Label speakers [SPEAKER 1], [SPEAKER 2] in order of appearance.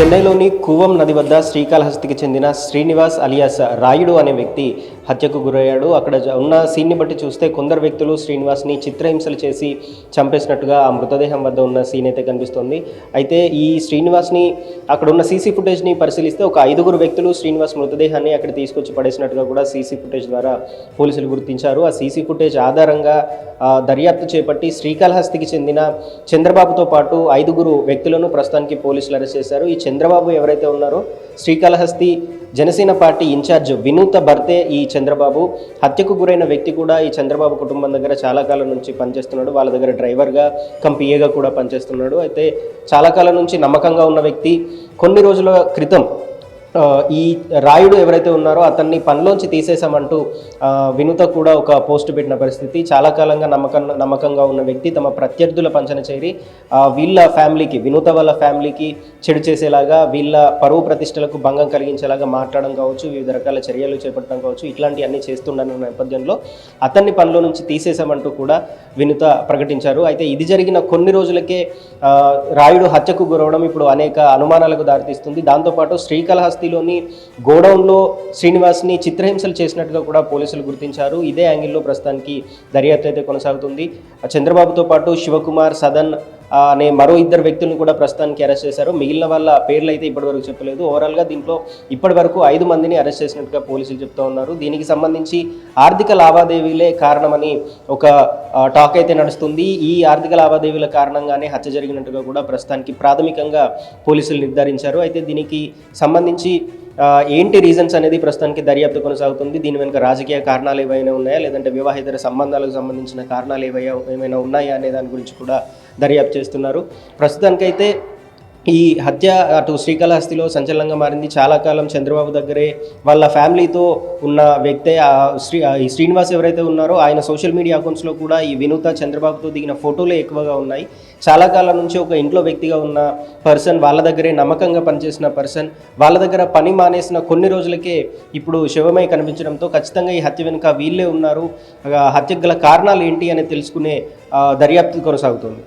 [SPEAKER 1] చెన్నైలోని కూవం నది వద్ద శ్రీకాళహస్తికి చెందిన శ్రీనివాస్ అలియాస్ రాయుడు అనే వ్యక్తి హత్యకు గురయ్యాడు. అక్కడ ఉన్న సీన్ని బట్టి చూస్తే కొందరు వ్యక్తులు శ్రీనివాస్ని చిత్రహింసలు చేసి చంపేసినట్టుగా ఆ మృతదేహం వద్ద ఉన్న సీన్ అయితే కనిపిస్తోంది. అయితే ఈ శ్రీనివాస్ని అక్కడ ఉన్న సీసీ ఫుటేజ్ని పరిశీలిస్తే ఒక 5గురు వ్యక్తులు శ్రీనివాస్ మృతదేహాన్ని అక్కడ తీసుకొచ్చి పడేసినట్టుగా కూడా సీసీ ఫుటేజ్ ద్వారా పోలీసులు గుర్తించారు. ఆ సీసీ ఫుటేజ్ ఆధారంగా దర్యాప్తు చేపట్టి శ్రీకాళహస్తికి చెందిన చంద్రబాబుతో పాటు 5గురు వ్యక్తులను ప్రస్తుతానికి పోలీసులు అరెస్ట్ చేశారు. ఈ చంద్రబాబు ఎవరైతే ఉన్నారో శ్రీకాళహస్తి జనసేన పార్టీ ఇన్ఛార్జ్ వినూత భర్తే ఈ చంద్రబాబు. హత్యకు గురైన వ్యక్తి కూడా ఈ చంద్రబాబు కుటుంబం దగ్గర చాలా కాలం నుంచి పనిచేస్తున్నాడు. వాళ్ళ దగ్గర డ్రైవర్గా పిఏగా కూడా పనిచేస్తున్నాడు. అయితే చాలా కాలం నుంచి నమ్మకంగా ఉన్న వ్యక్తి కొన్ని రోజుల క్రితం ఈ రాయుడు ఎవరైతే ఉన్నారో అతన్ని పనిలోంచి తీసేశామంటూ వినూత కూడా ఒక పోస్ట్ పెట్టిన పరిస్థితి. చాలా కాలంగా నమ్మకంగా ఉన్న వ్యక్తి తమ ప్రత్యర్థుల పంచన చేరి వీళ్ళ ఫ్యామిలీకి, వినూత వాళ్ళ ఫ్యామిలీకి చెడు చేసేలాగా, వీళ్ళ పరువు ప్రతిష్టలకు భంగం కలిగించేలాగా మాట్లాడడం కావచ్చు, వివిధ రకాల చర్యలు చేపట్టడం కావచ్చు, ఇట్లాంటివన్నీ చేస్తుండన్న నేపథ్యంలో అతన్ని పనిలో నుంచి తీసేశామంటూ కూడా వినూత ప్రకటించారు. అయితే ఇది జరిగిన కొన్ని రోజులకే రాయుడు హత్యకు గురవడం ఇప్పుడు అనేక అనుమానాలకు దారితీస్తుంది. దాంతోపాటు శ్రీకాళహస్తిలోని గోడౌన్లో శ్రీనివాస్ని చిత్రహింసలు చేసినట్టుగా కూడా పోలీసులు గుర్తించారు. ఇదే యాంగిల్లో ప్రస్తుతానికి దర్యాప్తు అయితే కొనసాగుతుంది. చంద్రబాబుతో పాటు శివకుమార్, సదన్ అనే మరో 2 వ్యక్తులను కూడా ప్రస్తుతానికి అరెస్ట్ చేశారు. మిగిలిన వాళ్ళ పేర్లు అయితే ఇప్పటివరకు చెప్పలేదు. ఓవరాల్గా దీంట్లో ఇప్పటివరకు 5 మందిని అరెస్ట్ చేసినట్టుగా పోలీసులు చెప్తూ ఉన్నారు. దీనికి సంబంధించి ఆర్థిక లావాదేవీలే కారణమని ఒక టాక్ అయితే నడుస్తుంది. ఈ ఆర్థిక లావాదేవీల కారణంగానే హత్య జరిగినట్టుగా కూడా ప్రస్తుతానికి ప్రాథమికంగా పోలీసులు నిర్ధారించారు. అయితే దీనికి సంబంధించి ఏంటి రీజన్స్ అనేది ప్రస్తుతానికి దర్యాప్తు కొనసాగుతుంది. దీని వెనుక రాజకీయ కారణాలు ఏవైనా ఉన్నాయా, లేదంటే వివాహేతర సంబంధాలకు సంబంధించిన కారణాలు ఏమైనా ఉన్నాయా అనే దాని గురించి కూడా దర్యాప్తు చేస్తున్నారు. ప్రస్తుతానికైతే ఈ హత్య అటు శ్రీకాళహస్తిలో సంచలనంగా మారింది. చాలా కాలం చంద్రబాబు దగ్గరే వాళ్ళ ఫ్యామిలీతో ఉన్న వ్యక్తే ఈ శ్రీనివాస్ ఎవరైతే ఉన్నారో ఆయన సోషల్ మీడియా అకౌంట్స్లో కూడా ఈ వినూత చంద్రబాబుతో దిగిన ఫోటోలే ఎక్కువగా ఉన్నాయి. చాలా కాలం నుంచి ఒక ఇంట్లో వ్యక్తిగా ఉన్న పర్సన్, వాళ్ళ దగ్గరే నమ్మకంగా పనిచేసిన పర్సన్, వాళ్ళ దగ్గర పని మానేసిన కొన్ని రోజులకే ఇప్పుడు శవమై కనిపించడంతో ఖచ్చితంగా ఈ హత్య వెనుక వీళ్ళే ఉన్నారు, హత్యకు గల కారణాలు ఏంటి అని తెలుసుకునే దర్యాప్తు కొనసాగుతుంది.